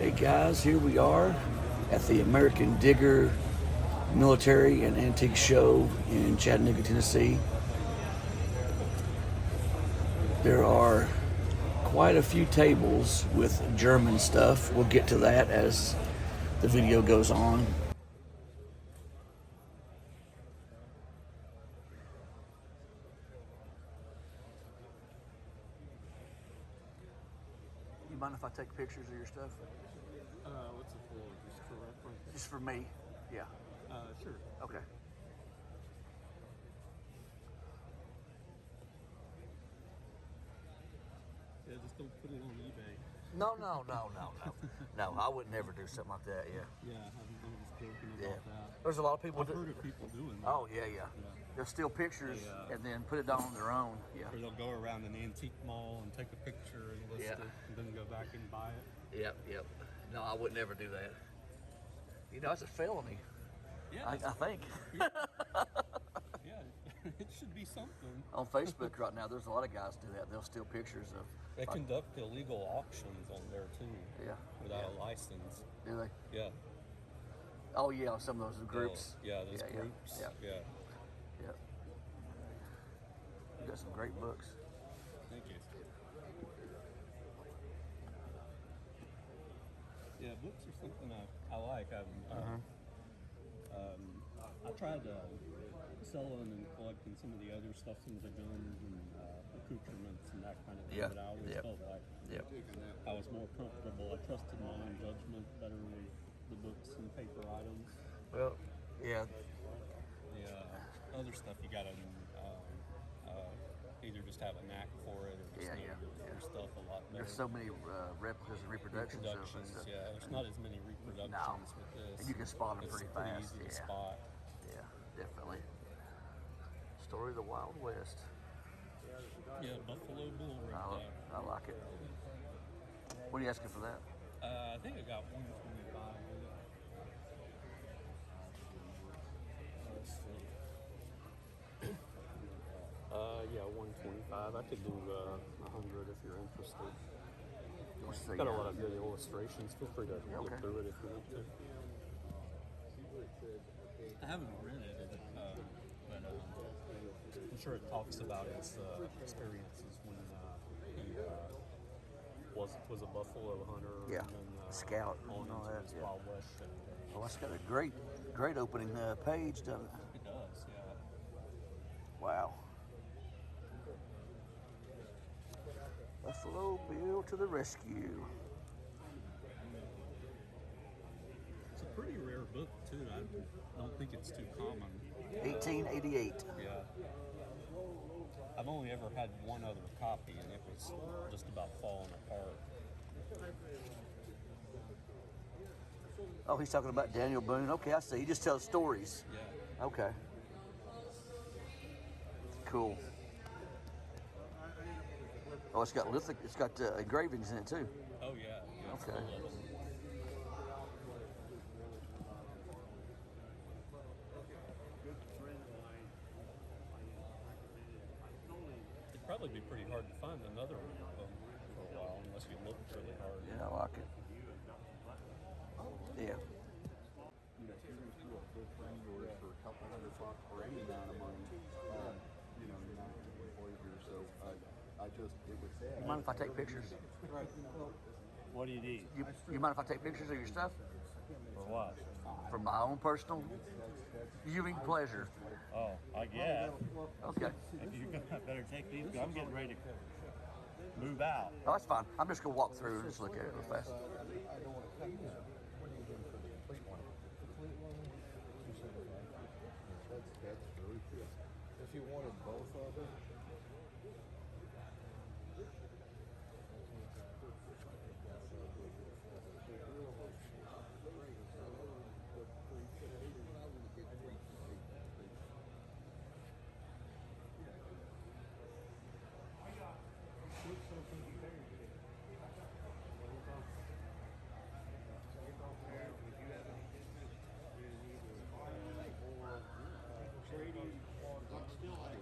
Hey guys, here we are at the American Digger Military and Antique Show in Chattanooga, Tennessee. There are quite a few tables with German stuff. We'll get to that as the video goes on. You mind if I take pictures of your stuff? What's it for? Just for reference? Just for me? Yeah. Sure. Okay. Yeah, just don't put it on eBay. No. No, I would never do something like that, yeah. Yeah, I'm just joking Yeah. about that. There's a lot of people I've heard of people doing that. Oh, yeah. They'll steal pictures and then put it down on their own. Yeah. Or they'll go around an antique mall and take a picture and list it, and then go back and buy it. Yep. No, I would never do that. You know, it's a felony. Yeah, I think. Yeah, it should be something. On Facebook right now, there's a lot of guys do that. They'll steal pictures of. They conduct illegal auctions on there too. Yeah. Without a license. Do they? Yeah. Oh yeah, some of those groups. Yeah, those groups. Yeah. You got some great books. Thank you. Yeah, books are something I like. I tried selling and collecting some of the other stuff, some of the guns and accoutrements and that kind of thing. But I always felt like I was more comfortable. I trusted my own judgment better with the books and paper items. Well, yeah. The other stuff you gotta either just have a knack for it or just know your stuff a lot better. There's so many replicas and reproductions of it. Yeah, there's not as many reproductions with this. And you can spot them pretty fast. Easy to spot. Yeah, definitely. Story of the Wild West. Yeah, Buffalo Bull Ring. I like it. What are you asking for that? I think I got 125 with it. Let's see. Yeah, 125. I could do 100 if you're interested. Got a lot of good illustrations. Feel free to look through it if you want to. I haven't read it, but I'm sure it talks about his experiences when he was a buffalo hunter. Yeah, and then, scout on and all into that. his Wild West show. Well, that's got a great opening page, doesn't it? It does, yeah. Wow. Buffalo Bill to the rescue. It's a pretty rare book, too. I don't think it's too common. 1888. Yeah. I've only ever had one other copy, and it was just about falling apart. Oh, he's talking about Daniel Boone. Okay, I see. He just tells stories. Yeah. Okay. Cool. Oh, it's got engravings in it too. Oh yeah. Okay. Full of them. It'd probably be pretty hard to find another one of them for a while unless you looked really hard. Yeah, I like it. Yeah. You know, even if you're a good friend or for a couple $100 for any amount of money, you know, you're not going to believe here. So it was sad. You mind if I take pictures? Right. What do you need? You mind if I take pictures of your stuff? For what? For my own personal viewing pleasure. Oh, I guess. Okay. If you're gonna better take these, I'm getting ready to move out. Oh, that's fine. I'm just gonna walk through and just look at it real fast. That's very good. If you wanted both of them, Trading, still like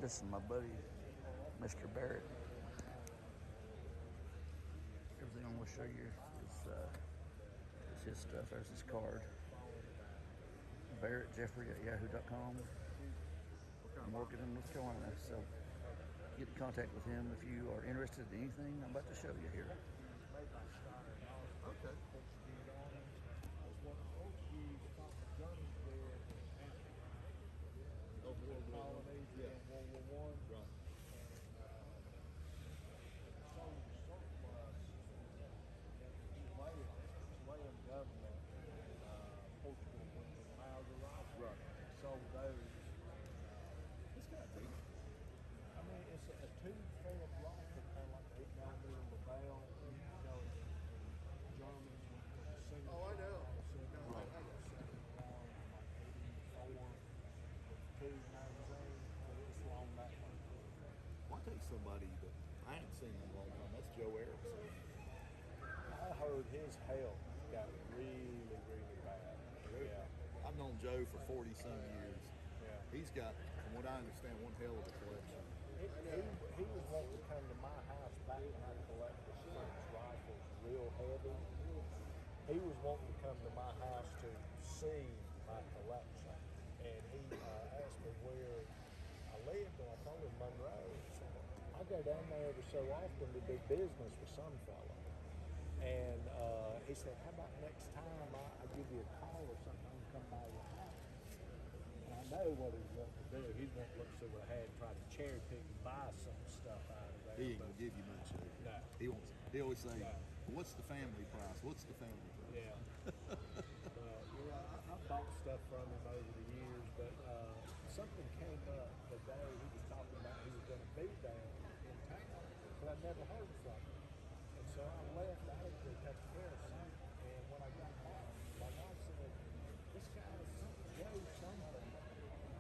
This is my buddy, Mr. Barrett. Everything I'm going to show you is his stuff. There's his card. Barrett Jeffrey at yahoo.com. I'm working in North Carolina, so get in contact with him if you are interested in anything I'm about to show you here. Okay. Colonies in World War I. Right. Chilean government, Portugal, when the miles arrived, Right. sold those. It's got to be. I mean, it's a tube-fed rifle, kind of like the 8mm Laval, you know, in German, single. Oh, I know. Right. Second one, like 84, tube magazine, but it's long that one. Well, I take somebody that I ain't seen in a long time. That's Joe Erickson. I heard his health got really, really bad. Yeah. I've known Joe for 40-some years. Yeah. He's got, from what I understand, one hell of a collection. He was wanting to come to my house back when I collected French rifles real heavy. He was wanting to come to my house to see my collection. And he asked me where I lived, and I told him Monroe. So I go down there every so often to do business with some fella. And he said, how about next time I give you a call or something, I can come by your house. And I know what he's wanting to do. He's wanting to look see what I had and try to cherry pick and buy some stuff out of there. He ain't gonna give you much. No. He always say, No. "What's the family price? What's the family price?" Yeah. I bought stuff from him over the years, but something came up the day he was talking about he was going to be there in town, but I never heard from him. And so I left out to take care of something, and when I got back, my wife said, this guy is Joe something.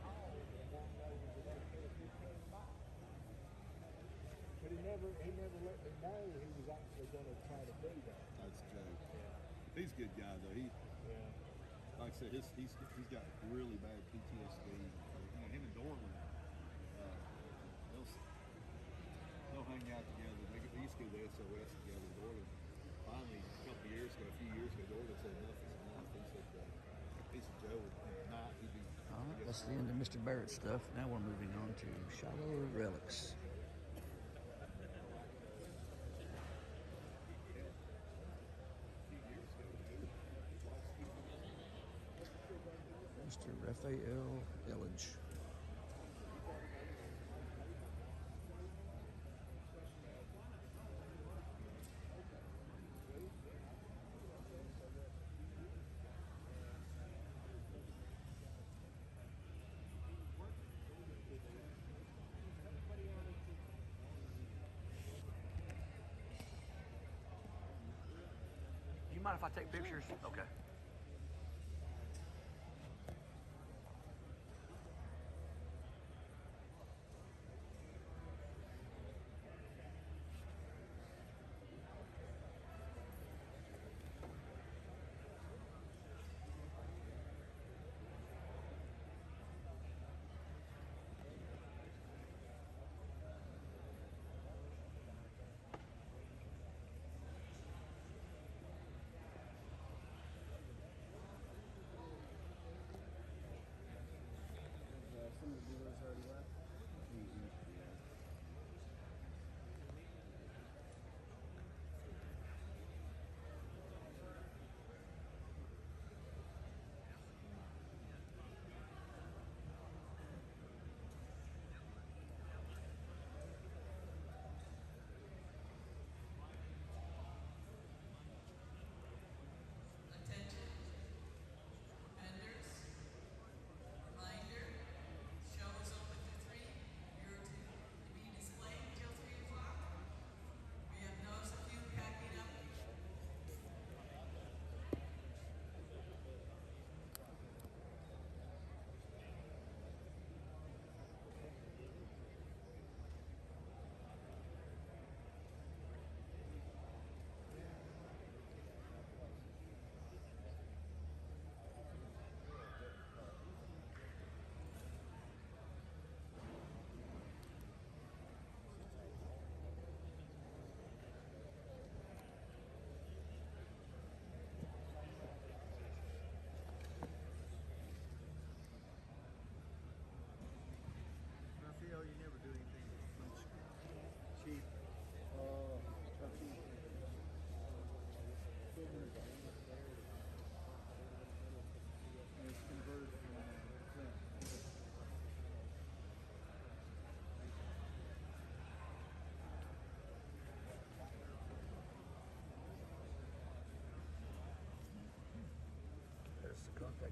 Called and wanted to know was it okay if he came by. But he never let me know he was actually going to try to do that. That's Joe. Yeah. He's a good guy though. Yeah. Like I said, he's got really bad PTSD. You know, him and Dorland, they'll hang out together. They used to go to the SOS together. Dorland finally, a few years ago, Dorland said enough is enough. He said Joe would not. He'd be. All right, that's the end of Mr. Barrett's stuff. Now we're moving on to Shiloh Relics. Mr. Raphael Elledge. Do you mind if I take pictures? Okay.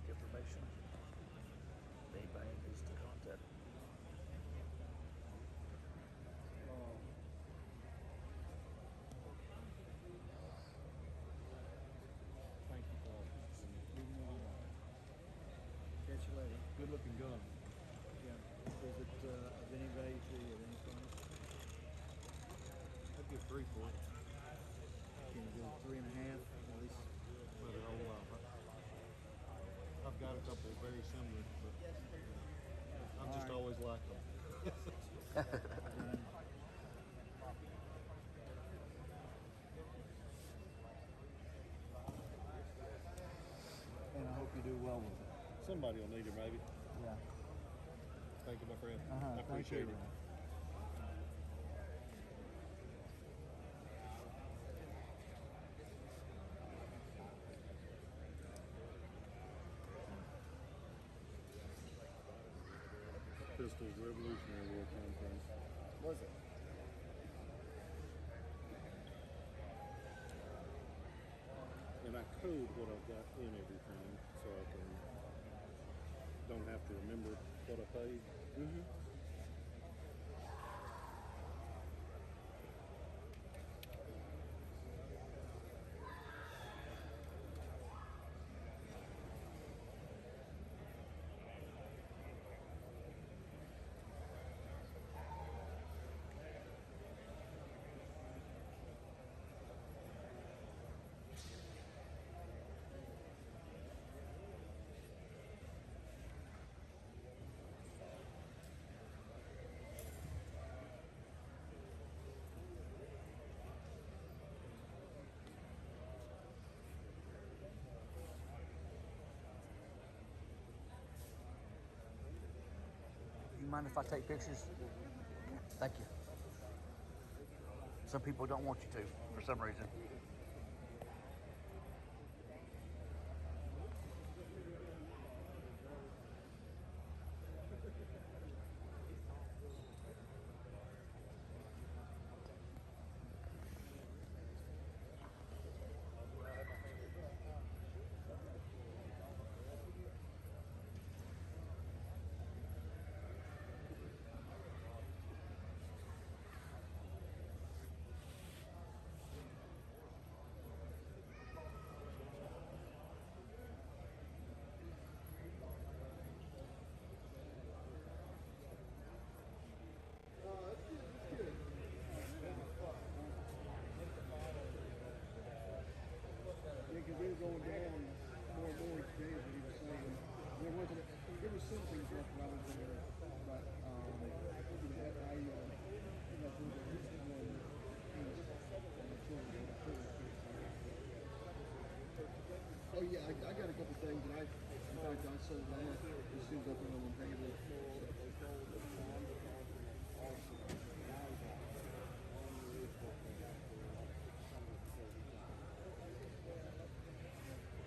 contact information. Anybody needs to contact. Thank you, Paul. Catch you later. Good looking gun. Yeah. Is it of any value to you at any point? I'd give 3 for it. Can you go 3.5? At least let it hold off. I've got a couple very similar, but I've just always liked them. And I hope you do well with it. Somebody will need it, maybe. Yeah. Thank you, my friend. Uh-huh. I appreciate it. Pistols, Revolutionary War campaign. Was it? And I code what I've got in everything so I don't have to remember what I paid. Mm-hmm. You mind if I take pictures? Thank you. Some people don't want you to, for some reason. Because they were going down more and more each day, as he was saying. There was some things left when I was there, but oh yeah, I got a couple things, and in fact, I sold that as soon as I put it on the table.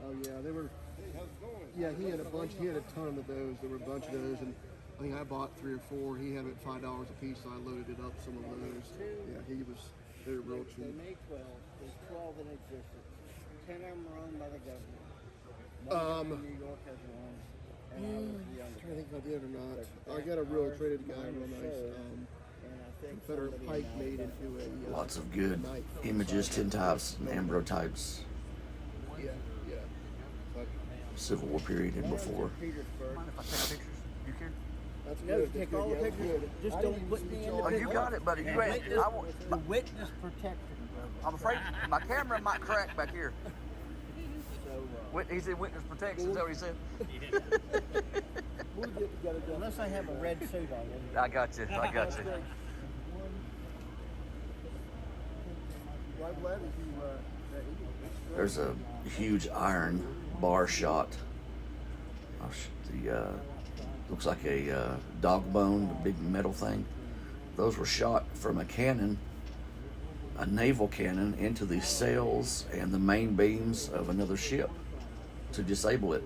Oh yeah, they were. Yeah, he had a bunch. He had a ton of those. There were a bunch of those, and I think I bought 3 or 4. He had them at $5 a piece, so I loaded it up. Some of those. Yeah, they were real They cheap. made 12. There's 12 in existence. 10 of them are owned by the government. New York has one. And I was the I'm youngest. trying to think if I did or not. I got a real traded guy, real nice. And I think Confederate somebody pike announced made that. into a Lots of good knife. images, tintypes, and ambrotypes, Yeah, yeah. But Civil War period and before. Petersburg. Mind if I take pictures? You care? that's No, good. take That's all the good. Yeah, pictures. good. Just I don't didn't put even me see in all the Oh, you picture. got it, buddy. You Witness, ain't. I won't. the witness protection. I'm afraid my camera might crack back here. So, He said witness protection. Is that what he said? We'll get together. unless I have a red suit on. I got you. I got you. Well, I'm glad that you. There's a huge iron bar shot. Looks like a dog bone, a big metal thing. Those were shot from a cannon, a naval cannon, into the sails and the main beams of another ship to disable it.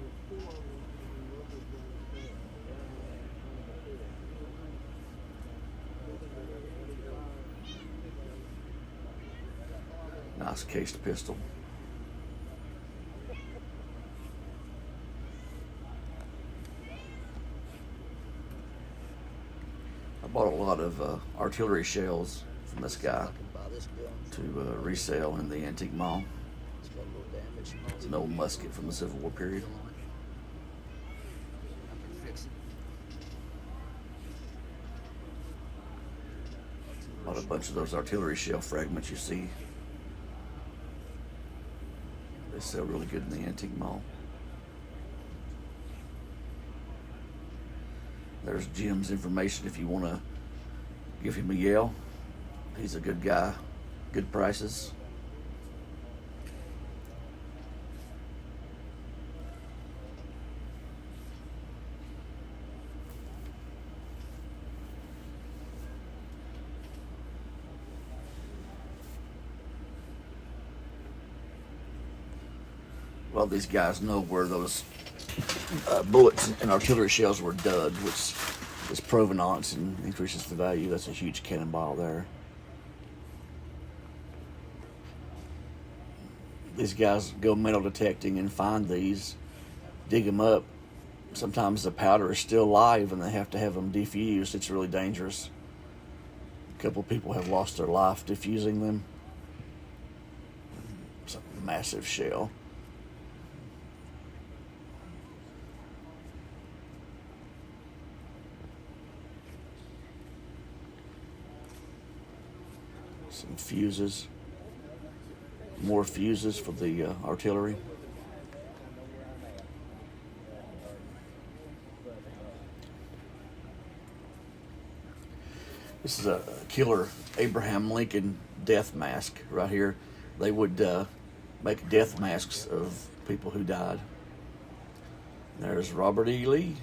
Nice cased pistol. Bought a lot of artillery shells from this guy to resell in the antique mall. It's an old musket from the Civil War period. Bought a bunch of those artillery shell fragments you see. They sell really good in the antique mall. There's Jim's information if you want to give him a yell. He's a good guy, good prices. Well, these guys know where those bullets and artillery shells were dug, which is provenance and increases the value. That's a huge cannonball there. These guys go metal detecting and find these, dig them up. Sometimes the powder is still live and they have to have them defused. It's really dangerous. A couple people have lost their life defusing them. It's a massive shell. Some fuses, more fuses for the artillery. This is a killer Abraham Lincoln death mask right here. They would make death masks of people who died. There's Robert E. Lee.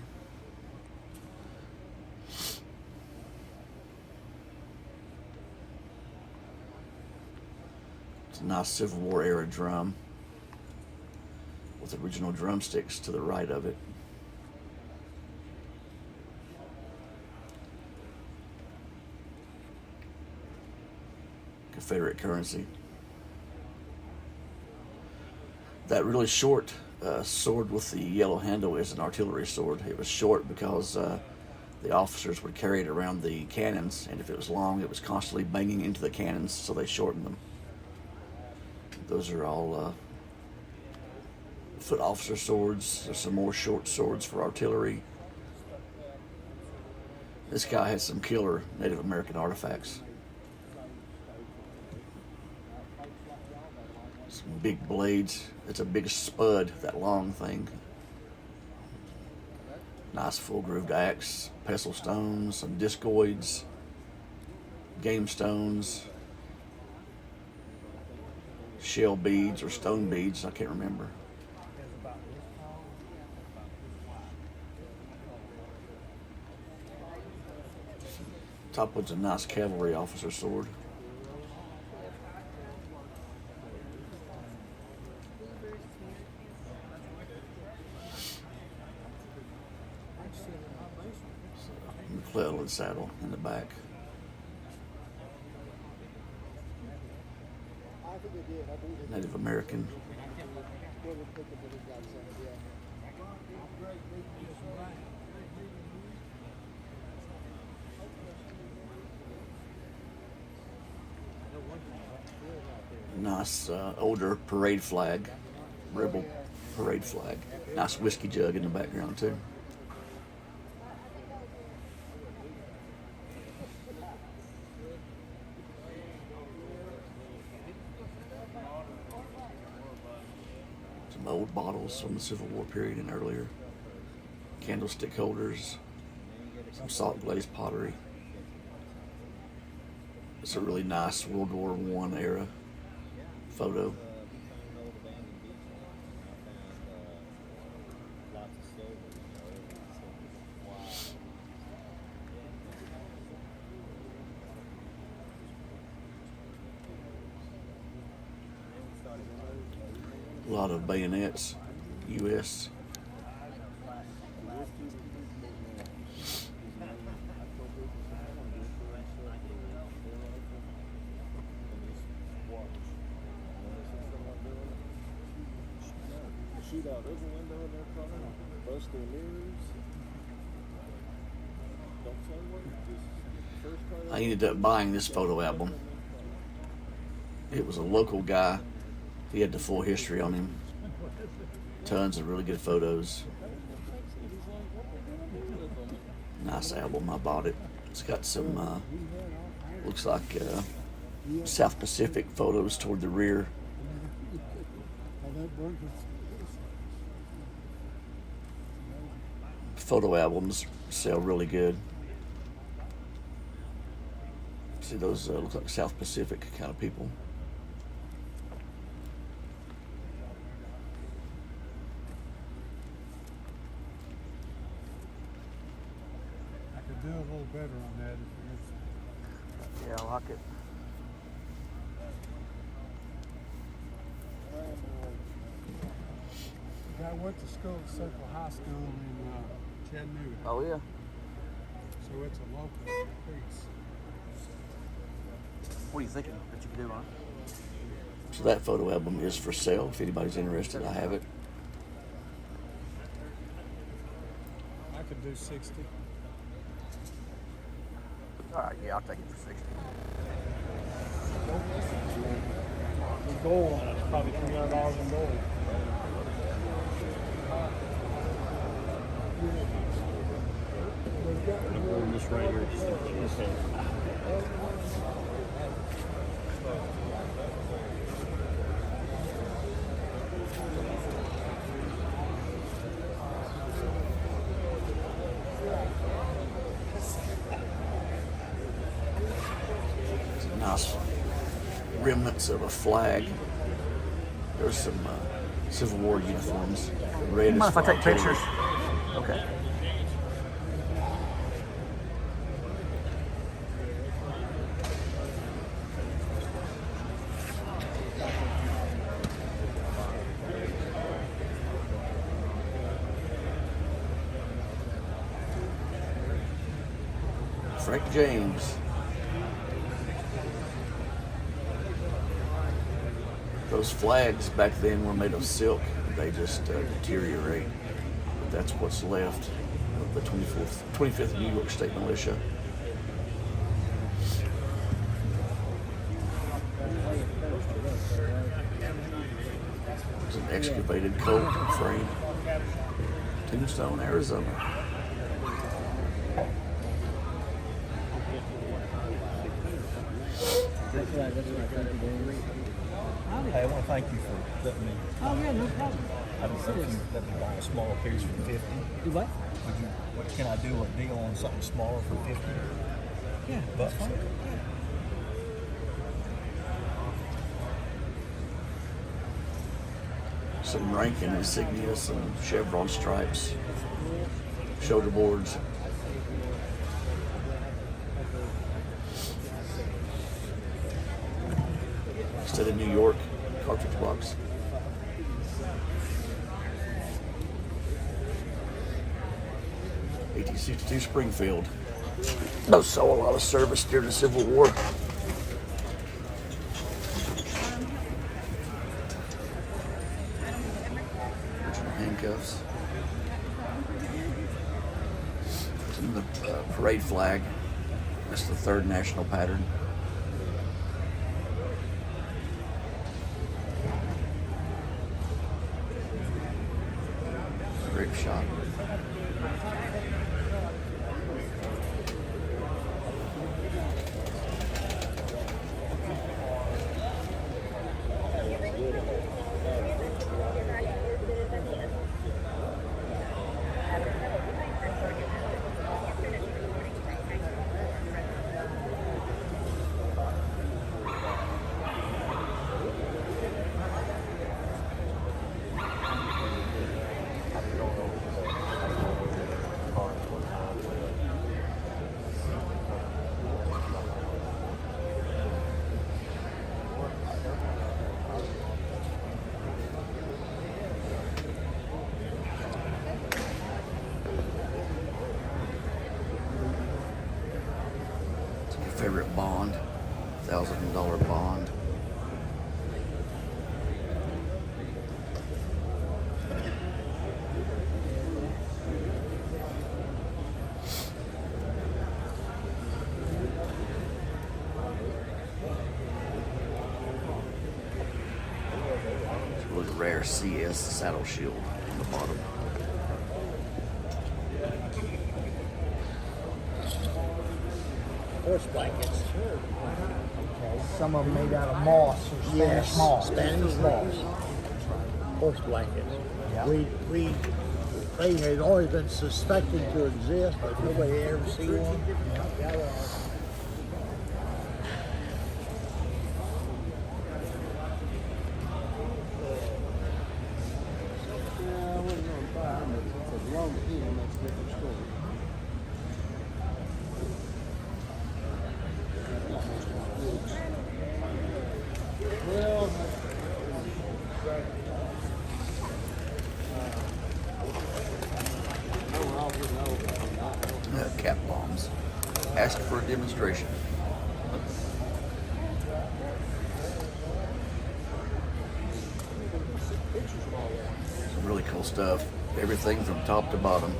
It's a nice Civil War era drum with original drumsticks to the right of it. Confederate currency. That really short sword with the yellow handle is an artillery sword. It was short because the officers would carry it around the cannons, and if it was long, it was constantly banging into the cannons, so they shortened them. Those are all foot officer swords. There's some more short swords for artillery. This guy has some killer Native American artifacts. Some big blades. It's a big spud, that long thing. Nice full grooved axe, pestle stones, some discoids, game stones, shell beads or stone beads, I can't remember. Top one's a nice cavalry officer sword. McClellan saddle in the back. Native American. Nice older parade flag, rebel parade flag. Nice whiskey jug in the background too. Some old bottles from the Civil War period and earlier. Candlestick holders, some salt glazed pottery. It's a really nice World War I era photo. A lot of bayonets, U.S. Shoot out every window in their car, bust their mirrors. Don't say what, just I ended up buying this photo album. It was a local guy. He had the full history on him. Tons of really good photos. Nice album. I bought it. It's got some, looks like South Pacific photos toward the rear. Photo albums sell really good. See those look like South Pacific kind of people. I could do a little better on that if Yeah, I like it. the guy went to school at Central High School in Chattanooga, Oh yeah. so it's a local piece. What are you thinking that you can do on it? So that photo album is for sale. If anybody's interested, I have it. I could do 60. All right, yeah, I'll take it for 60. The gold on it's probably $300 in gold. I'm holding this right here. Okay. Nice remnants of a flag. There's some Civil War uniforms. Red is Mind if I for take artillery. pictures? Okay. Frank James. Those flags back then were made of silk. They just deteriorate. But that's what's left of the 25th New York State Militia. It's an excavated Colt frame. Tombstone, Arizona. Hey, I want to thank you for letting me. Oh, yeah, no problem. I don't know if you let me buy a smaller piece for 50. Do what? What can I do a deal on something smaller for 50? Yeah, Bucks. Some rank and insignia, some chevron stripes, shoulder boards. Instead of New York, cartridge box. (1862) Springfield. Those saw a lot of service during the Civil War. Original handcuffs. And the parade flag. That's the 3rd national pattern. Grape shot. Favorite bond, $1,000 bond. really rare CS saddle shield on the bottom. Horse blankets. Some of them made out of moss or Spanish moss. Spanish moss. Horse blankets. Yeah. They had always been suspected to exist, but nobody had ever seen one. Yeah, they are. I wouldn't know if I but if it belonged to him, that's a different story. Well, Cap bombs. Ask for a demonstration. Some really cool stuff. Everything from top to bottom.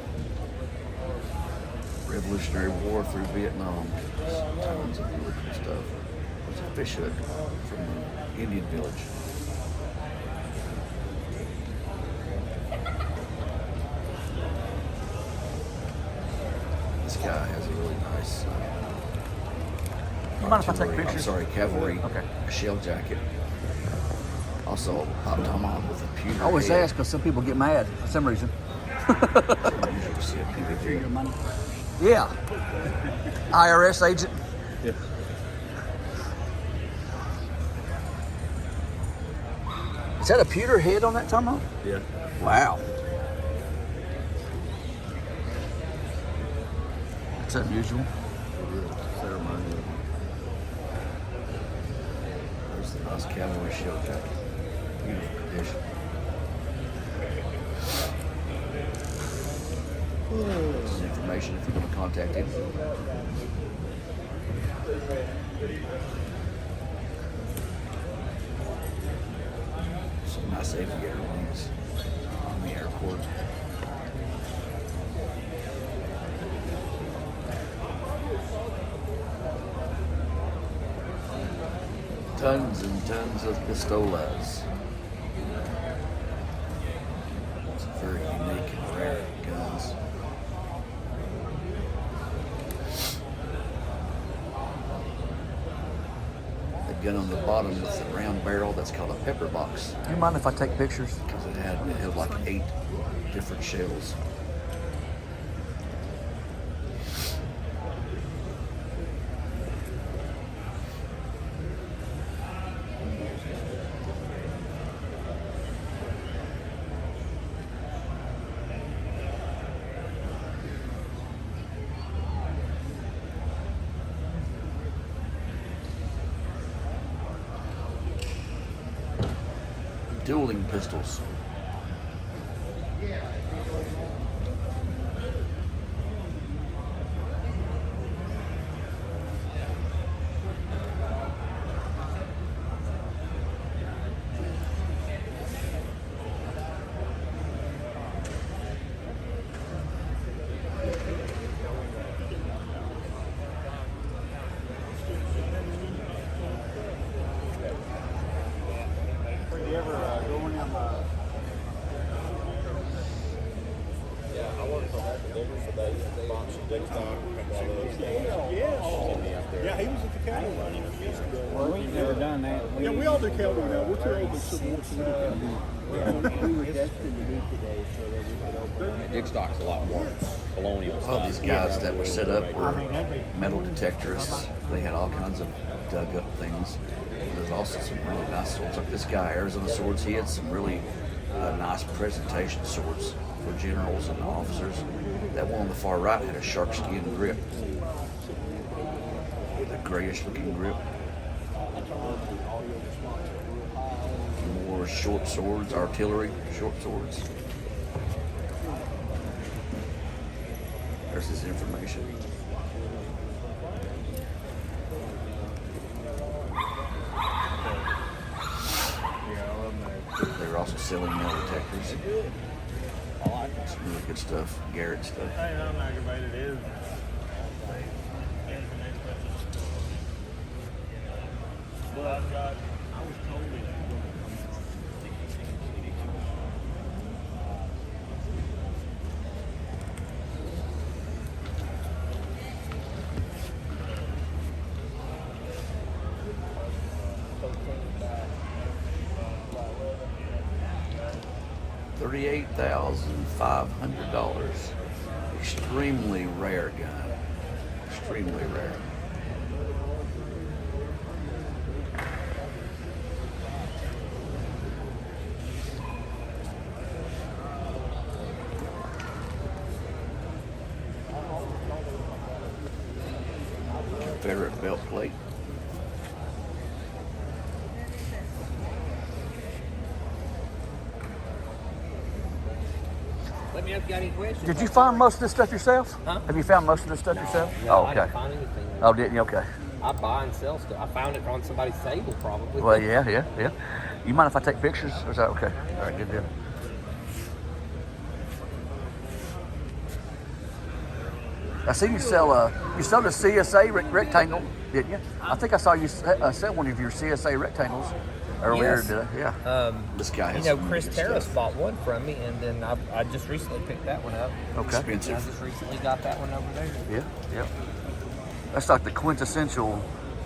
Revolutionary War through Vietnam. Tons of really cool stuff. There's a fish hook from the Indian village. This guy has a really nice You mind if I take artillery- pictures? I'm sorry, cavalry Okay. shell jacket. Also a pop tomahawk with a pewter I always head. ask because some people get mad for some reason. Usually see a pewter head. your money. Yeah. IRS agent. Yeah. Is that a pewter head on that tomahawk? Yeah. Wow. That's unusual. Ceremonial. There's the nice cavalry shell jacket. Beautiful condition. This is information if you want to contact him. Some nice aviator wings on the airport. Tons and tons of pistolas. It's very unique and rare guns. The gun on the bottom with the round barrel, that's called a pepper box Do you mind if I take pictures? because it held like 8 different shells. Dueling pistols. Did you ever go in them? Yeah, I worked on that delivery for those box of TikTok. Yeah, he was at the cavalry running years ago. Well, we've never done that. Yeah, we all do cavalry now. We're too old to Civil War. We were destined to do today, so that we could open. Dick Stock's a lot more colonial All these guys that were set up were I mean, that'd be- metal detectorists. They had all kinds of dug up things. There's also some really nice swords. Like this guy, Arizona Swords, he had some really nice presentation swords for generals and officers. That one on the far right had a shark skin grip. The grayish looking grip. More short swords, artillery, short swords. There's this information. They were also selling metal detectors. Some really good stuff, Garrett stuff. I'm aggravated. It is. But I was told $38,500. Extremely rare gun. Extremely rare. Confederate belt plate. Let me know if you got any questions. Did you find most of this stuff yourself? Huh? Have you found most of this stuff yourself? No, Oh, I okay. didn't find anything. Oh, didn't you? Okay. I buy and sell stuff. I found it on somebody's table, probably. Well, yeah. You mind if I take pictures? Or is that okay? All right, good deal. I see you sell the CSA rectangle, didn't you? I think I saw you sell one of your CSA rectangles earlier Yes. today. Yeah. This guy has You know, some Chris really good Terrace stuff. bought one from me, and then I just recently picked that one up. Okay. I Expensive. just recently got that one over there. Yeah. That's like the quintessential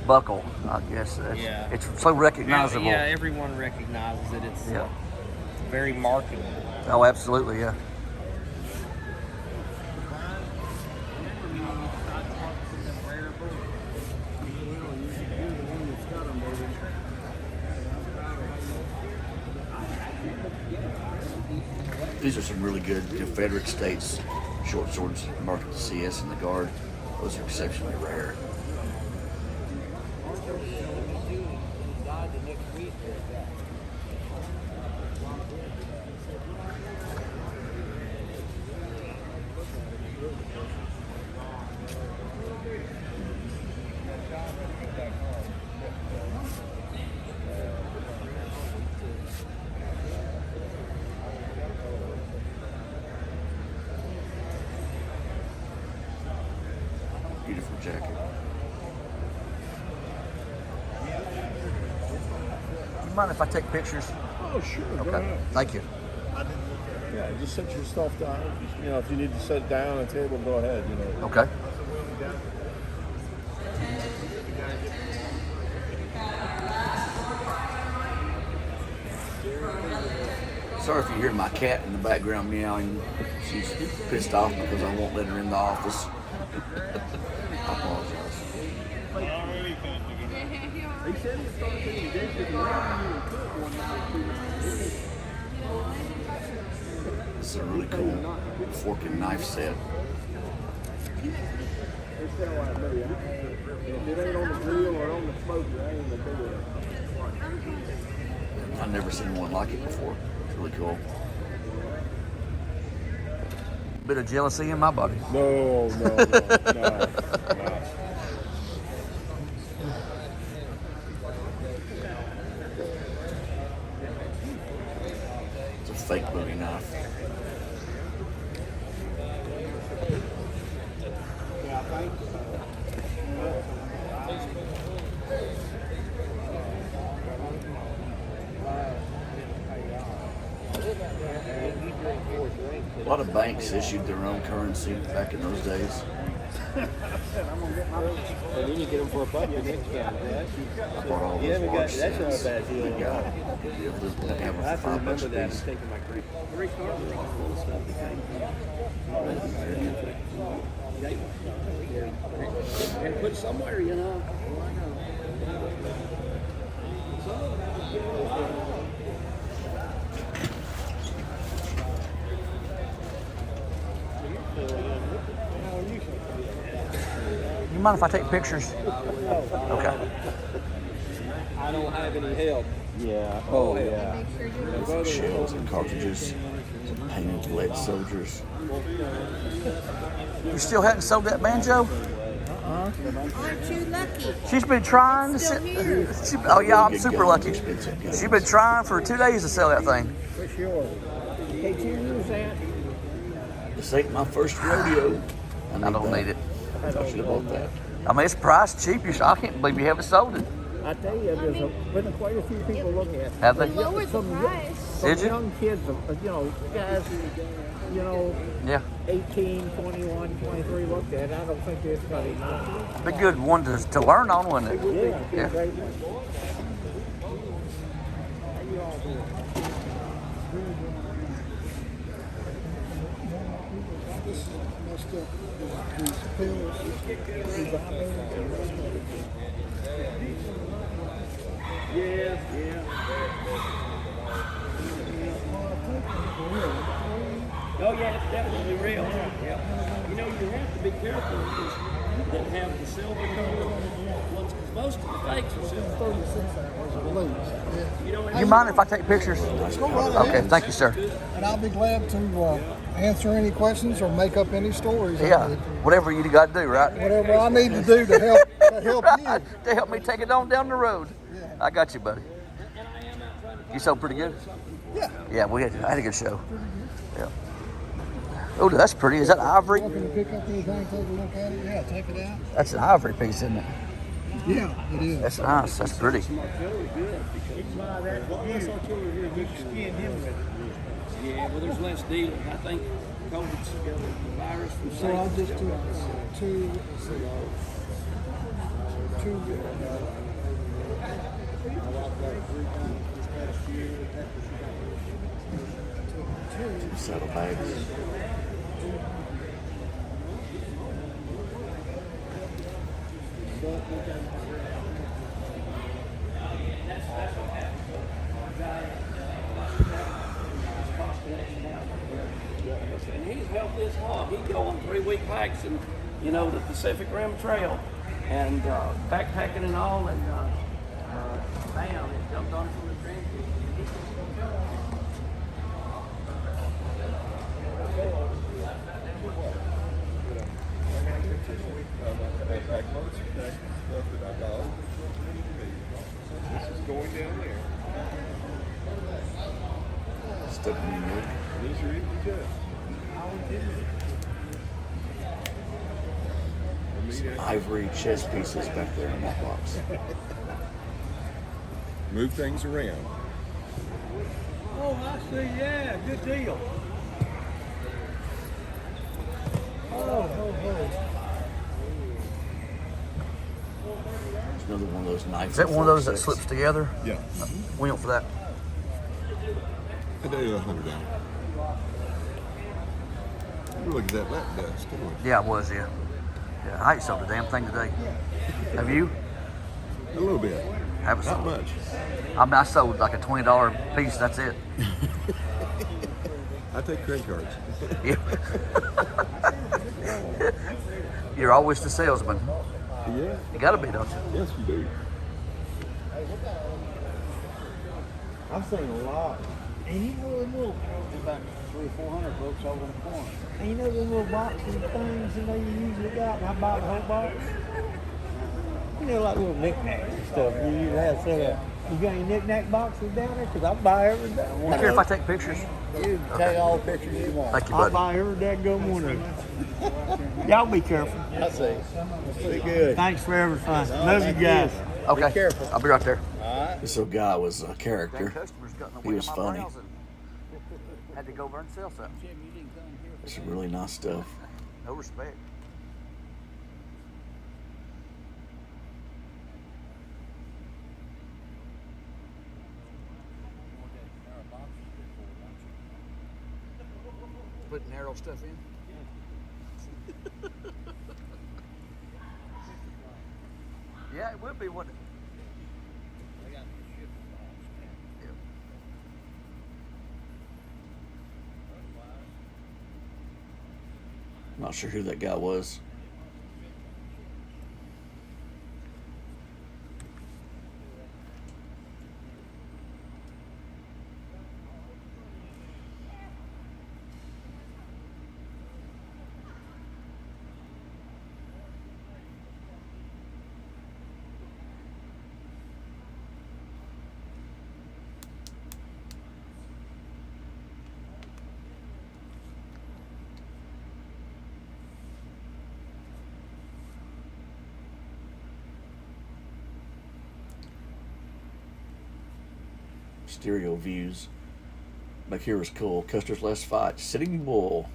buckle, I guess. Yeah. It's so recognizable. Yeah, everyone recognizes it. It's Yeah. very marketable. Oh, absolutely, yeah. These are some really good Confederate States short swords marked with CS in the guard. Those are exceptionally rare. Beautiful jacket. You mind if I take pictures? Oh, sure. Go Okay. ahead. Thank you. Yeah, just set your stuff down. You know, if you need to sit down at a table, go ahead. You know. Okay. Sorry if you hear my cat in the background meowing. She's pissed off because I won't let her in the office. I apologize. This is a really cool fork and knife set. I've never seen one like it before. It's really cool. Bit of jealousy in my body. No. It's a fake Bowie knife. A lot of banks issued their own currency back in those days. And then you get them for a buck the next time. I bought all those large That's not a sets. bad deal. Good guy. Good deal. They have I them have for to $5 remember a that piece. and taking my great car with all the stuff that came and put somewhere, you know. You mind if I take pictures? Okay. I don't have any help. Yeah. Oh, yeah. Some shells and cartridges. Some painted lead soldiers. You still hadn't sold that banjo? Aren't you lucky? She's been trying to Still here. Oh yeah, I'm Good super guns, lucky. expensive guns. She's been trying for 2 days to sell that thing. For sure. Hey, do you use that? This ain't my first rodeo. I don't need it. I should have bought that. I mean, it's priced cheap. I can't believe you haven't sold it. I tell you, there's been quite a few people look at it. Have they? Lower the price. Some Did you? young kids, you know, guys, you know, Yeah. 18, 21, 23 looked at it. I don't think it's got enough. Be a good one to learn on, wouldn't it? Yeah, Yeah. great. This is messed up. These pills, these vibrations are messed up. Yeah, yeah. Oh yeah, it's definitely real. Yeah. You know, you have to be careful because that have the silver color ones, because most of the fakes are silver. 36 hours, I believe. Yeah. You know, You mind if I take pictures? Go right ahead. Okay, thank you, sir. And I'll be glad to answer any questions or make up any stories. Yeah, whatever you got to do, right? Whatever I need to do to help you. To help me take it on down the road. Yeah. I got you, buddy. You sold pretty good? Yeah. Yeah, I had a good show. Yeah. Oh, that's pretty. Is that ivory? Welcome to pick up anything, take a look at it. Yeah, check it out. That's an ivory piece, isn't it? Yeah, it is. That's nice. That's pretty. Yeah, well, there's less dealing. I think COVID's the virus from So I just took two. Saddlebags. And he's helped this hog. He'd go on 3-week hikes and, you know, the Pacific Rim Trail and backpacking and all, and bam, it jumped on from the train. This is going down there. Stuff in New York. These are empty chests. Ivory chess pieces back there in that box. Move things around. Oh, I see. Yeah, good deal. There's another one of those knives. Is that one of those that slips together? Yeah. We went for that. I do $100. Look at that lap dust. Yeah, it was, yeah. Yeah, I ain't sold a damn thing today. Have you? A little bit. Haven't Not sold. much. I mean, I sold like a $20 piece. That's it. I take credit cards. Yeah. You're always the salesman. Yeah. You gotta be, don't you? Yes, you do. I've seen a lot. And you know them little, about 300 or 400 books over in the corner. And you know them little boxes and things that they usually got, and I buy the whole box. You know, like little knickknacks and stuff. You usually have set up. You got any knickknack boxes down there? Because I buy every day. You care if I take pictures? You take all the pictures you want. Thank you, I'll buddy. buy every daggone one of them. Y'all be careful. I see. Be good. Thanks for everything. Love you guys. Okay. Be careful. I'll be right there. This little guy was a character. He was funny. Had to go over and sell something. Some really nice stuff. No respect. Put narrow stuff in. Yeah, it would be, wouldn't it? Yeah. Not sure who that guy was. Stereo views. Back here was cool. Custer's Last Fight, Sitting Bull.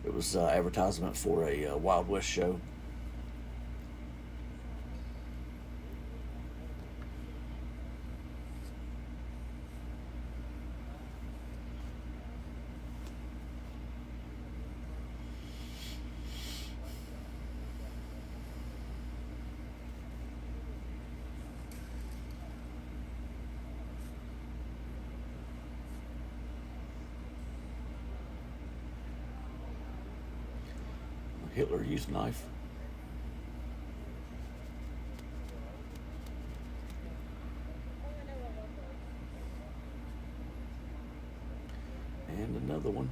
It was advertisement for a Wild West show. Hitler used knife. And another one.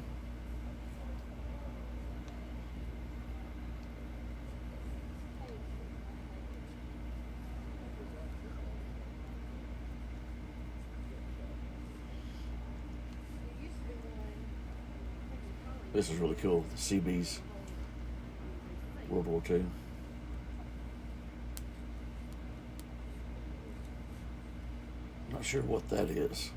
This is really cool. The CB's World War II. Not sure what that is.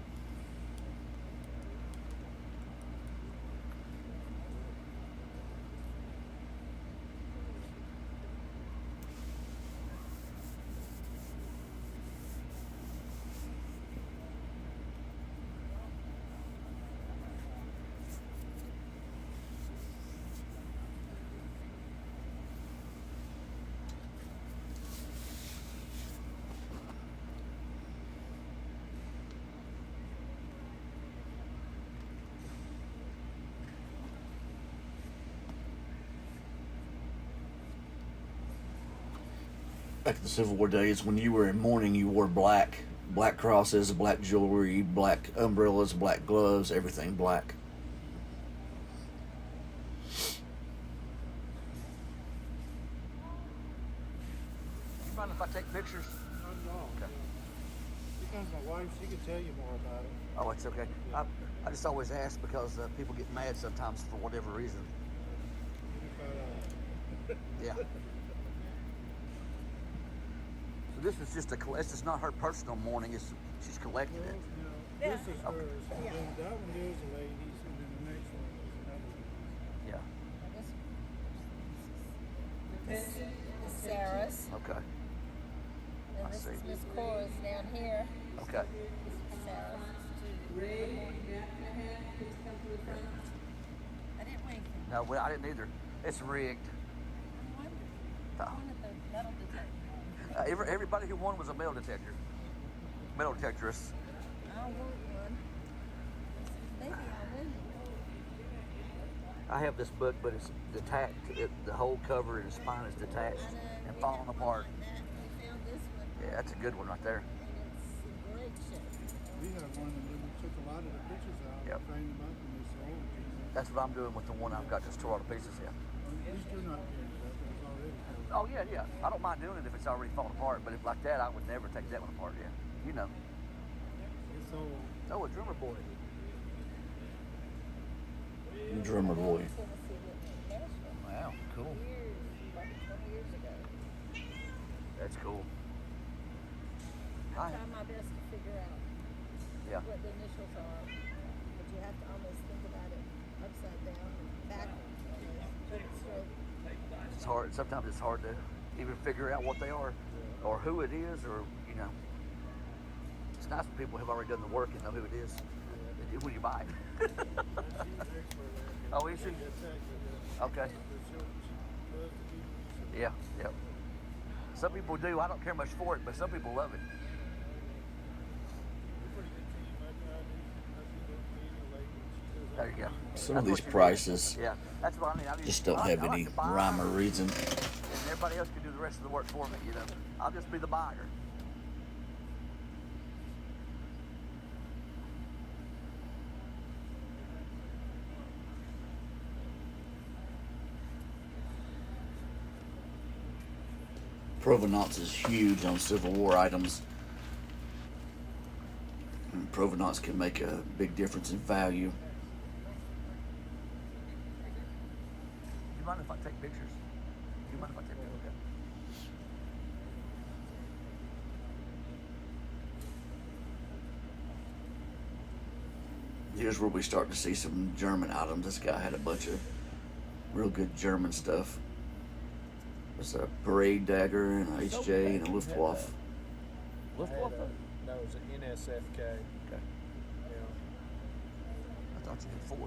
Back in the Civil War days, when you were in mourning, you wore black. Black crosses, black jewelry, black umbrellas, black gloves, everything black. You mind if I take pictures? Okay. Because my wife, she can tell you more about it. Oh, it's okay. I just always ask because people get mad sometimes for whatever reason. Yeah. So this is just this is not her personal mourning. She's collecting it. No, this is hers. And then that one is a lady's, and then the next one is another one. Yeah. This is Sarah's. Okay. And I this see. is Miss Cora's down here. Okay. This is Sarah's. I didn't wait. No, well, I didn't either. It's rigged. I wanted the metal detector. Everybody who won was a metal detector. Metal detectorist. I want one. Maybe I'll win. I have this book, but it's detached. The whole cover and the spine is detached and falling apart. We found this one. Yeah, that's a good one right there. And it's in great shape. We had one, and then we took a lot of the pictures out, Yep. framed them up, and they sold them. That's what I'm doing with the one I've got just tore all to pieces. Yeah. At least you're not doing it, but it's already covered. Oh yeah, yeah. I don't mind doing it if it's already falling apart, but if like that, I would never take that one apart. Yeah. You know. It's old. Oh, a drummer boy. Drummer boy. Tennessee lived in Nashville Wow, cool. years, like 20 years ago. That's cool. I try my best to figure out Yeah. what the initials are, but you have to almost think about it upside down and backwards. Put it straight. It's hard. Sometimes it's hard to even figure out what they are, or who it is, or you know. It's nice when people have already done the work and know who it is when you buy it. Oh, is she? Okay. Yeah, yeah. Some people do. I don't care much for it, but some people love it. There you go. Some of these prices Yeah, that's what I mean. I just don't I have like any to buy, rhyme or reason. and everybody else can do the rest of the work for me. You know, I'll just be the buyer. Provenance is huge on Civil War items. And provenance can make a big difference in value. Do you mind if I take pictures? Do you mind if I take pictures? Okay. Here's where we start to see some German items. This guy had a bunch of real good German stuff. There's a parade dagger and a HJ and a Luftwaffe. Luftwaffe? No, it was an NSFK. Okay. Yeah. I thought you did 4.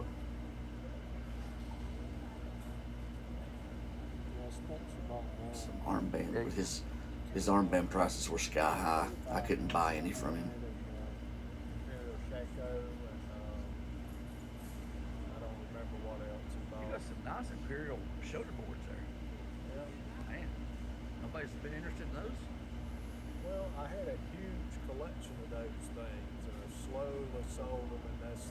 Yeah, Spencer bought one. Some armband. But his armband prices were sky high. I couldn't buy any from him. I don't remember what else he bought. You got some nice imperial shoulder boards there. Yeah. Man, nobody's been interested in those. Well, I had a huge collection of those things, and I slowly sold them, and that's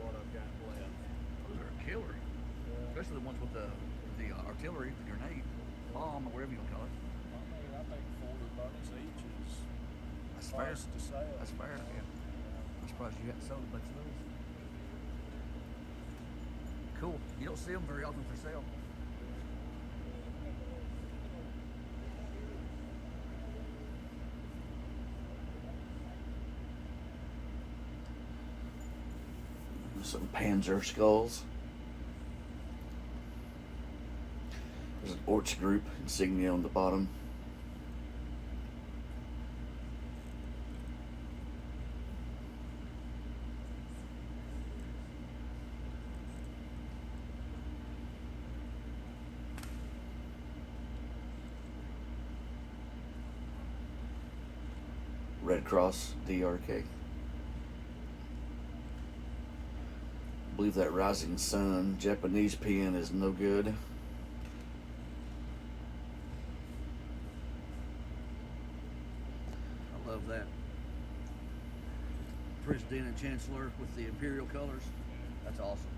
what I've got left. Those are killer, especially the ones with the artillery, the grenade, bomb, or whatever you want to call it. I think $40 each is That's fair. price to sell. That's fair. Yeah. I'm surprised you hadn't sold a bunch of those. Cool. You don't see them very often for sale. Some Panzer skulls. There's an Orts Group insignia on the bottom. Red Cross DRK. I believe that Rising Sun Japanese pen is no good. I love that. President and Chancellor with the Imperial colors. That's awesome.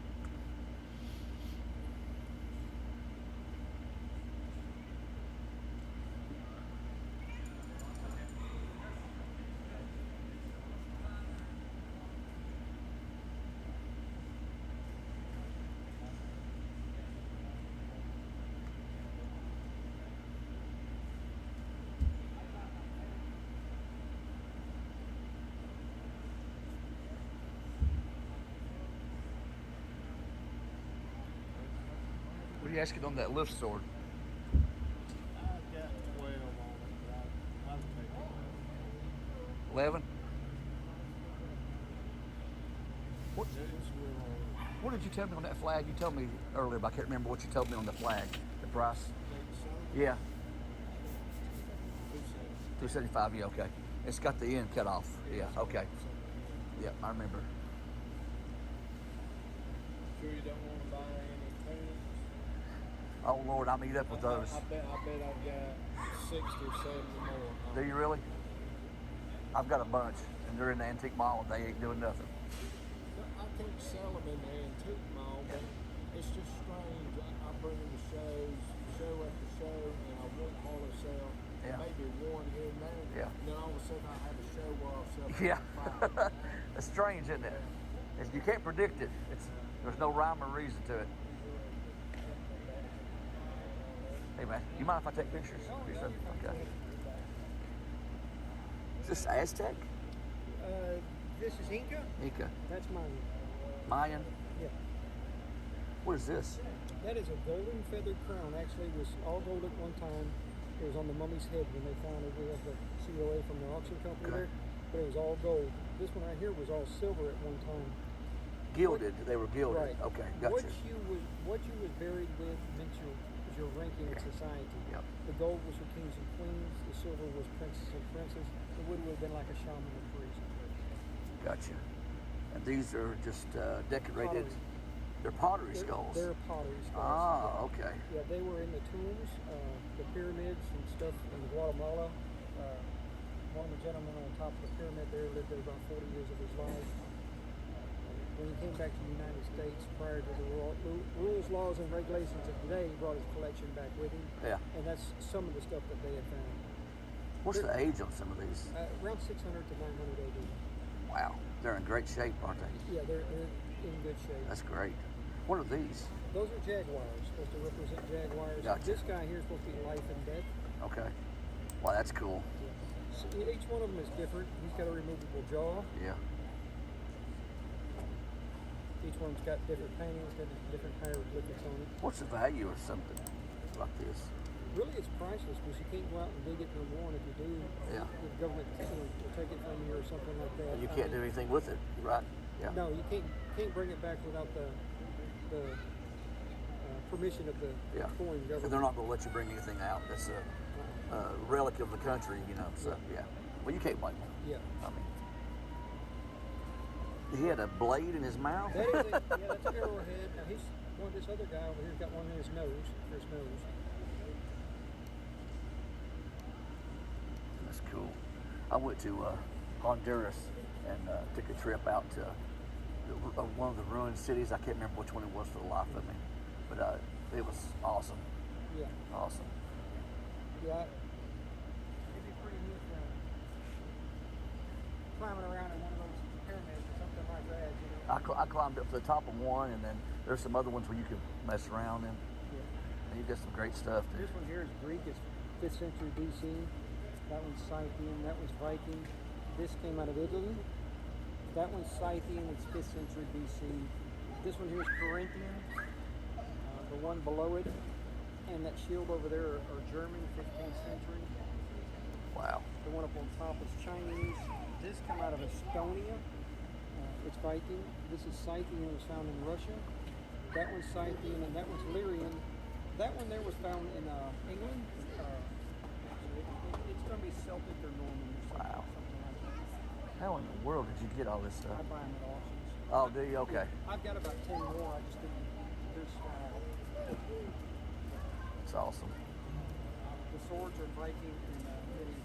What are you asking on that lift sword? I've got 12 on it, but I'll take it. 11? It's real hard. What did you tell me on that flag? You told me earlier, but I can't remember what you told me on the flag. The price? Yeah. $275, yeah, okay. It's got the end cut off. Yeah, okay. Yeah, I remember. Sure you don't want to buy any tunes? Oh Lord, I'll meet up with those. I bet I've got 60 or 70 more. Do you really? I've got a bunch, and they're in the antique mall, and they ain't doing nothing. I can't sell them in the antique mall, but it's just strange. I bring them to shows, show after show, and I won't hardly sell maybe one here and there. Yeah. And then all of a sudden I have a show where I'll sell Yeah. 5. It's strange, isn't it? You can't predict it. There's no rhyme or reason to it. Hey man, you mind if I take pictures? Okay. Is this Aztec? This is Inca. Inca. That's mine. Mayan? Yeah. What is this? That is a golden feathered crown. Actually, it was all gold at one time. It was on the mummy's head when they found it. We have the COA from the auction company there, but it was all gold. This one right here was all silver at one time. Gilded. They were gilded. Right. Okay, gotcha. What you was buried with meant your ranking in society. Yep. The gold was for kings and queens. The silver was princes and princes. The wood would have been like a shaman or priest. Gotcha. And these are just decorated. Pottery. They're pottery skulls. They're pottery skulls. Ah, okay. Yeah, they were in the tombs, the pyramids and stuff in Guatemala. One of the gentlemen on top of the pyramid there lived there about 40 years of his life. When he came back to the United States prior to the rules, laws, and regulations of today, he brought his collection back with him. Yeah. And that's some of the stuff that they had found. What's the age on some of these? Around 600 to 900 AD. Wow. They're in great shape, aren't they? Yeah, they're in good shape. That's great. What are these? Those are jaguars, supposed to represent jaguars. Gotcha. This guy here is supposed to be life and death. Okay. Wow, that's cool. So each one of them is different. He's got a removable jaw. Yeah. Each one's got different paintings, got different hieroglyphics on it. What's the value of something like this? Really, it's priceless because you can't go out and dig it no more. And if you do, the government will take it from you or something like that. And you can't do anything with it, right? Yeah. No, you can't bring it back without the permission of the foreign government. And they're not going to let you bring anything out. That's a relic of the country, you know. So yeah. Well, you can't blame them. Yeah. I mean, He had a blade in his mouth. That is yeah, that's an arrowhead. Now he's one. This other guy over here's got one in his nose. For his nose. That's cool. I went to Honduras and took a trip out to one of the ruined cities. I can't remember which one it was for the life of me, but it was awesome. Yeah. Awesome. Yeah. It'd be pretty neat climbing around in one of those pyramids or something like that. You know? I climbed up to the top of one, and then there's some other ones where you could mess around in. Yeah. And you got some great stuff. This one here is Greek. It's 5th century BC. That one's Scythian. That one's Viking. This came out of Italy. That one's Scythian. It's 5th century BC. This one here is Corinthian. The one below it and that shield over there are German, 15th century. Wow. The one up on top is Chinese. This come out of Estonia. It's Viking. This is Scythian. It was found in Russia. That one's Scythian, and that one's Lyrian. That one there was found in England. It's going to be Celtic or Norman or something like that. How in the world did you get all this I stuff? buy them at auctions. Oh, do you? Okay. I've got about 10 more. I just didn't. It's awesome. The swords are Viking and medieval.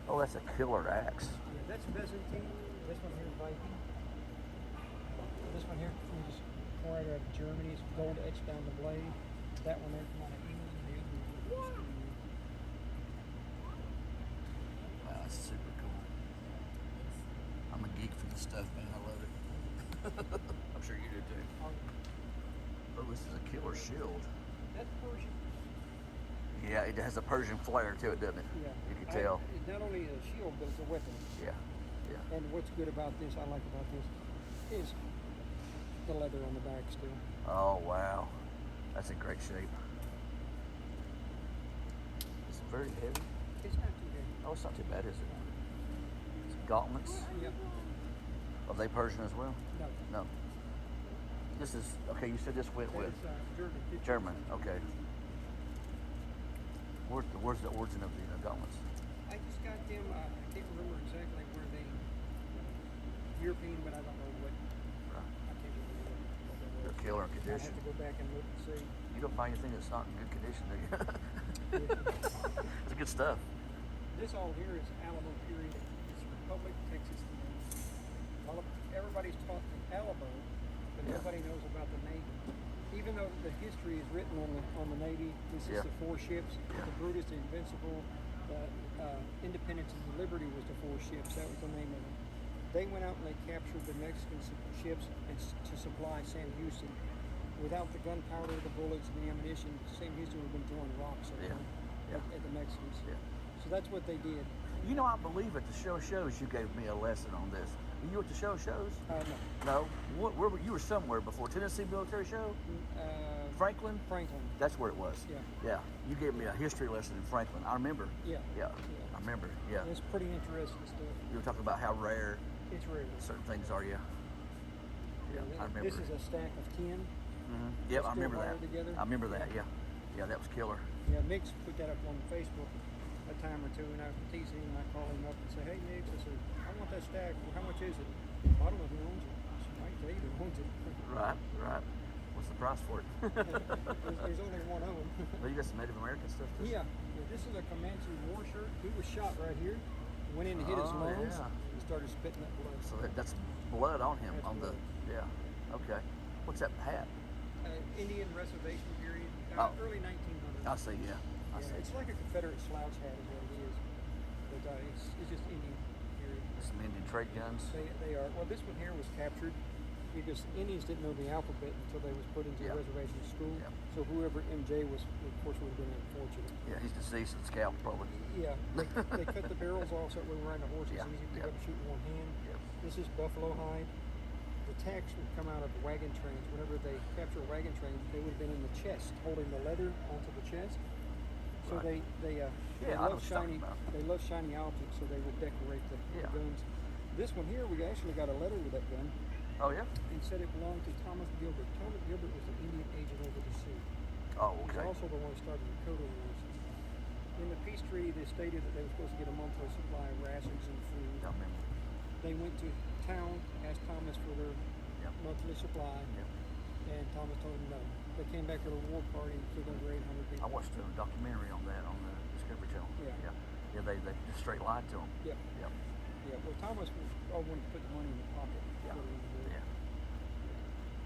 Oh, that's a killer axe. Yeah, that's Byzantine. This one here is Viking. This one here is right out of Germany. It's gold etched down the blade. That one there come out of England. The other one is Wow, that's super cool. I'm a geek for this stuff, man. I love it. I'm sure you do too. Oh, this is a killer shield. That's Persian. Yeah, it has a Persian flair to it, doesn't it? Yeah. You can tell. It's not only a shield, but it's a weapon. Yeah, yeah. And what's good about this, I like about this, is the leather on the back still. Oh, wow. That's in great shape. It's very heavy. It's not too heavy. Oh, it's not too bad, is it? Some gauntlets. Yep. Are they Persian as well? No. No. This is, okay, you said this went with? German. German, okay. Where's the origin of the gauntlets? I just got them, I can't remember exactly where they, European, but I don't know what. Right. I can't remember what they were. They're killer I condition. have to go back and look and see. You don't find anything that's not in good condition, do you? It's good stuff. This all here is Alamo period. It's Republic, Texas. Everybody's taught the Alamo, but nobody knows about the Navy. Even though the history is written on the Navy, this is the 4 ships. The Brutus, the Invincible, the Independence, and the Liberty was the 4 ships. That was the name of them. They went out and they captured the Mexican ships to supply Sam Houston. Without the gunpowder, the bullets, and the ammunition, Sam Houston would have been throwing rocks at the Mexicans. Yeah. So that's what they did. You know, I believe at the shows you gave me a lesson on this. You were at the shows? No. No? Where were you? Were somewhere before Tennessee Military Show? Franklin? Franklin. That's where it was. Yeah. Yeah. You gave me a history lesson in Franklin. I remember. Yeah. Yeah. I remember. Yeah. It's pretty interesting stuff. You were talking about how rare it's rare. Certain things are. Yeah. Yeah. I remember. This is a stack of 10. Mm-hmm. Yep, I remember that. Together. I remember that. Yeah. Yeah, that was killer. Yeah, Mix put that up on Facebook a time or two, and I tease him and I call him up and say, "Hey, Mix," I said, "I want that stack. Well, how much is it?" I don't know who owns it. I might tell you who owns it. Right. What's the price for it? there's only one of them. Well, you got some Native American stuff too. Yeah. This is a Comanche war shirt. He was shot right here. Went in and hit his lungs. Yeah. And started spitting that blood. So that's blood on him. That's on blood. Okay. What's that hat? Indian reservation period. Early 1900s. I see. Yeah. I see. It's like a Confederate slouch hat is what it is. But it's just Indian period. Some Indian trade guns. They are. Well, this one here was captured because Indians didn't know the alphabet until they was put into the reservation school. Yeah. So whoever MJ was, of course, would have been unfortunate. Yeah, he's deceased and scalped probably. Yeah. They cut the barrels off so it wouldn't run the horses. Easy to pick up and shoot in one hand. Yeah. This is buffalo hide. The tacks would come out of wagon trains. Whenever they capture a wagon train, they would have been in the chest, holding the leather onto the chest. So they love shiny objects, so they would decorate the guns. This one here, we actually got a letter with that gun. Oh yeah. And said it belonged to Thomas Gilbert. Thomas Gilbert was the Indian agent over the sea. Oh, okay. He's also the one who started the Dakota Wars. In the peace treaty, they stated that they were supposed to get a monthly supply of rations and food. I remember. They went to town asked Thomas for their Yep. monthly supply, Yep. and Thomas told them no. They came back with a war party and killed over 800 I people. watched a documentary on that on the Discovery Channel. Yeah. Yeah, they just straight lied to them. Yep. Yep. Yeah. Well, Thomas was all wanted to put the money in the pocket. Yeah. Put it in the war. Yeah.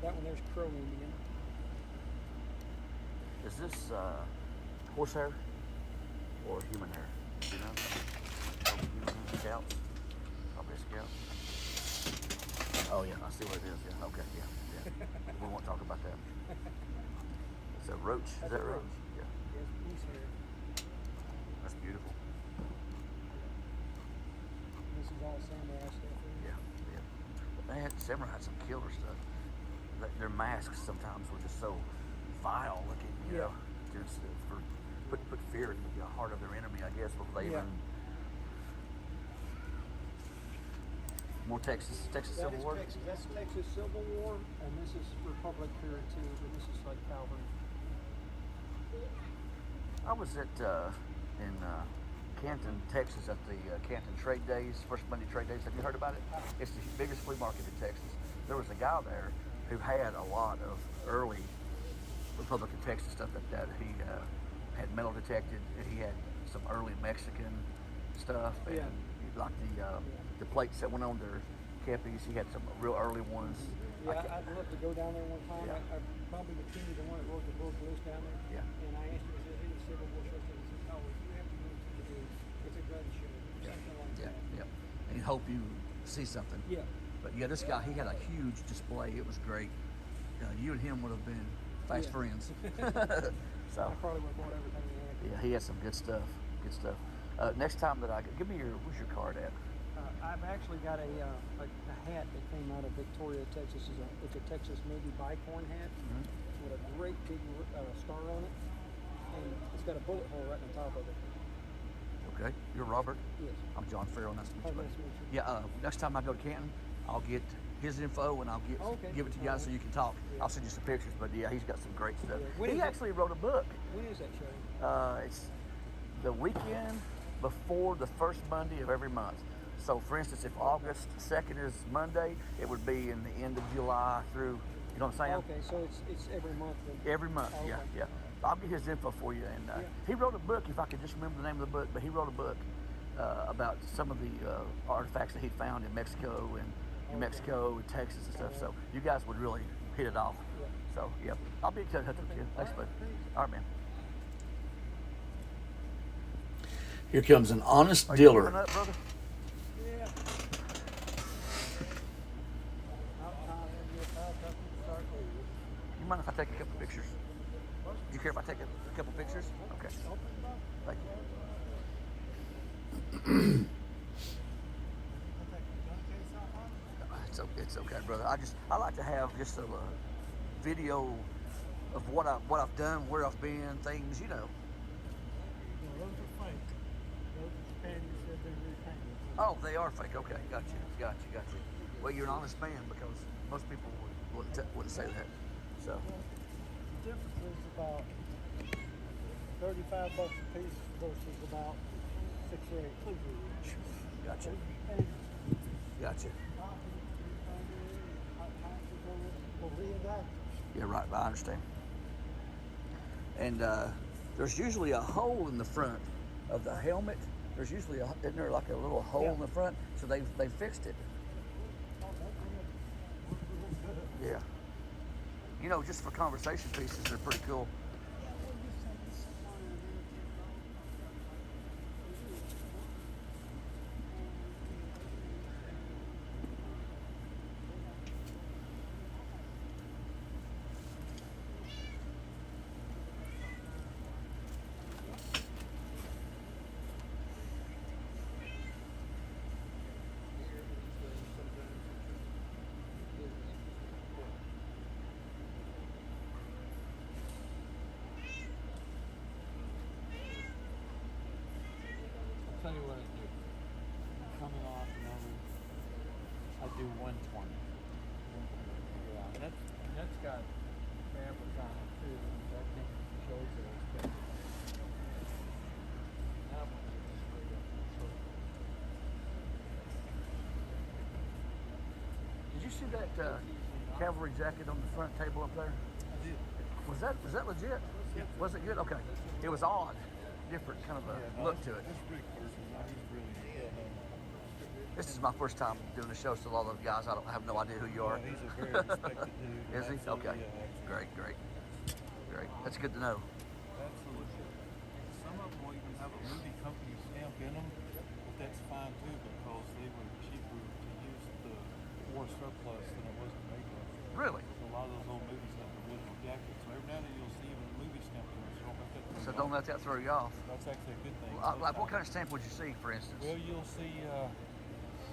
That one there's Crow Indian. Is this horsehair or human hair? Do you know? Probably human hair. Scalp. Probably a scalp. Oh yeah, I see what it is. Yeah. Okay. Yeah. Yeah. We won't talk about that. It's a roach. Is that a roach? roach. Yeah. Yes, moose hair. That's beautiful. This is all samurai stuff. Yeah. Yeah. But man, samurai had some killer stuff. Their masks sometimes were just so vile looking. You know, just for put fear in the heart of their enemy, I guess, before they even. More Texas Civil War. That's Texas Civil War, and this is Republic period too. But this is like Calvary. I was at in Canton, Texas, at the Canton Trade Days, First Monday Trade Days. Have you heard about it? It's the biggest flea market in Texas. There was a guy there who had a lot of early Republican Texas stuff like that. He had metal detected. He had some early Mexican stuff, and like the plates that went on their cappies. He had some real early ones. Yeah, I'd love to go down there one time. Yeah. I probably between the one that wrote the book list down there. Yeah. And I asked him, is there any Civil War stuff? And he said, no, you have to go to it's a gun show, something like Yeah, that. yeah. And you hope you see something. Yeah. But yeah, this guy, he had a huge display. It was great. You and him would have been fast friends. So. I probably would have bought everything he had. Yeah, he had some good stuff. Good stuff. Next time that give me where's your card at? I've actually got a hat that came out of Victoria, Texas. It's a Texas Navy bicorn hat with a great big star on it, and it's got a bullet hole right on top of it. Okay, you're Robert. Yes. I'm John Farrell. Nice to meet you. Nice to meet you. Yeah. Next time I go to Canton, I'll get his info and I'll give it to you guys so you can talk. Yeah. I'll send you some pictures. But yeah, he's got some great stuff. Yeah. He actually wrote a book. When is that show? It's the weekend before the first Monday of every month. So, for instance, if August 2nd is Monday, it would be in the end of July through, you know what I'm saying? Okay, so it's every month then? Every month, Okay. yeah. I'll get his info for you. And he wrote a book, if I could just remember the name of the book, but he wrote a book about some of the artifacts that he found in Mexico and New Mexico and Texas and stuff. So you guys would really hit it off. Yeah. So, yeah, I'll be in touch with you. Thanks, bud. All right, man. Here comes an honest Are you dealer. coming up, brother? Yeah. You mind if I take a couple pictures? Do you care if I take a couple pictures? Okay. Thank you. It's okay, brother. I like to have just a video of what I've done, where I've been, things, you know. Those are fake. Those are Spanish said they repainted. Oh, they are fake. Okay, got you. Well, you're an honest man because most people wouldn't say that. So. The difference is about $35 a piece versus about 6 or 8. Gotcha. And Gotcha. that. Yeah, right. I understand. And there's usually a hole in the front of the helmet. There's usually isn't there like a little hole in the front? So they fixed it. Yeah. You know, just for conversation pieces, they're pretty cool. Tell you what I do. Coming off and over, I do 120. Yeah, that's got fabric on it too. That thing shows that it's been. That one is straight up. see that cavalry jacket on the front table up there? I did. Was that legit? Yeah. Was it good? Okay. It was odd, different kind of a look to it. This Rick person, he's brilliant. This is my first time doing a show, so a lot of those guys, I have no idea who you are. Yeah, he's a very respected dude. Is he? Absolutely, Okay. yeah, Great. That's good to know. absolutely. Some of them will even have a movie company stamp in them, but that's fine too because they were cheaper to use the war surplus than it was to make them. Really? So a lot of those old movies have the original jackets. So every now and then you'll see even a movie stamp in them. So don't let that throw So you don't off. let that throw you off. That's actually a good thing. Like what kind of stamp would you see, for instance? Well, you'll see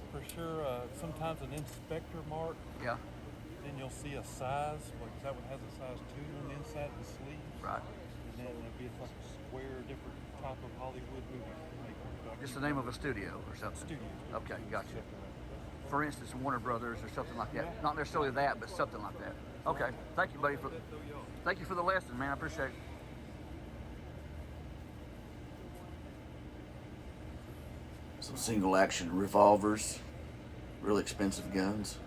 for sure sometimes an inspector mark. Yeah. Then you'll see a size, like that one has a size 2 on the inside of the sleeves. Right. And then it'll be like a square, different type of Hollywood movie maker. Just the name of a studio or something. Studio. Okay, gotcha. Check it out. For instance, Warner Brothers or something like that. Yeah. Not necessarily that, but something like that. Okay. Thank you, buddy. Thank you for the lesson, man. I appreciate it. Some single action revolvers, really expensive guns.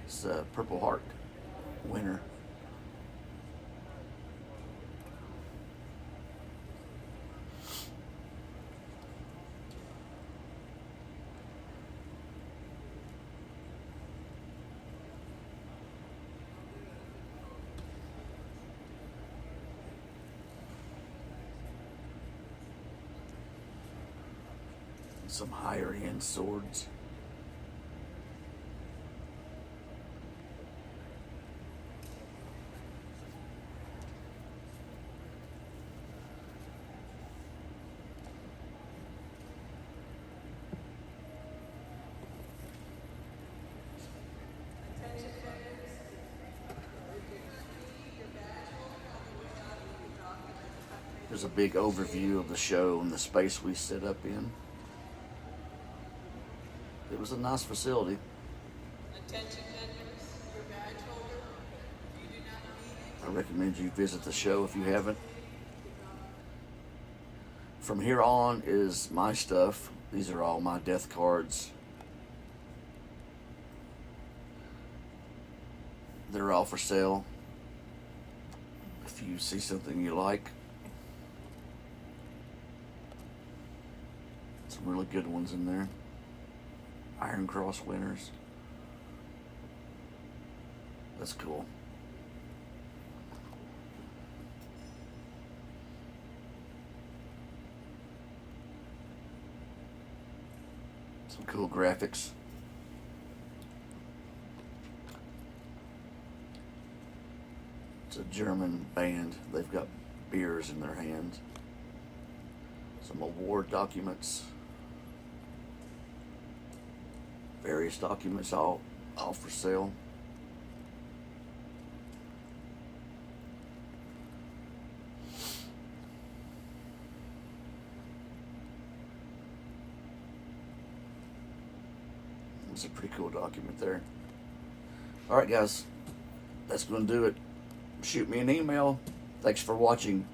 It's Purple Heart winner. Some higher end swords. There's a big overview of the show and the space we set up in. It was a nice facility. Attention vendors, your badge holder. If you do not need it, I recommend you visit the show if you haven't. From here on is my stuff. These are all my death cards. They're all for sale. If you see something you like, some really good ones in there. Iron Cross winners. That's cool. Some cool graphics. It's a German band. They've got beers in their hands. Some award documents. Various documents all for sale. It's a pretty cool document there. All right, guys, that's going to do it. Shoot me an email. Thanks for watching.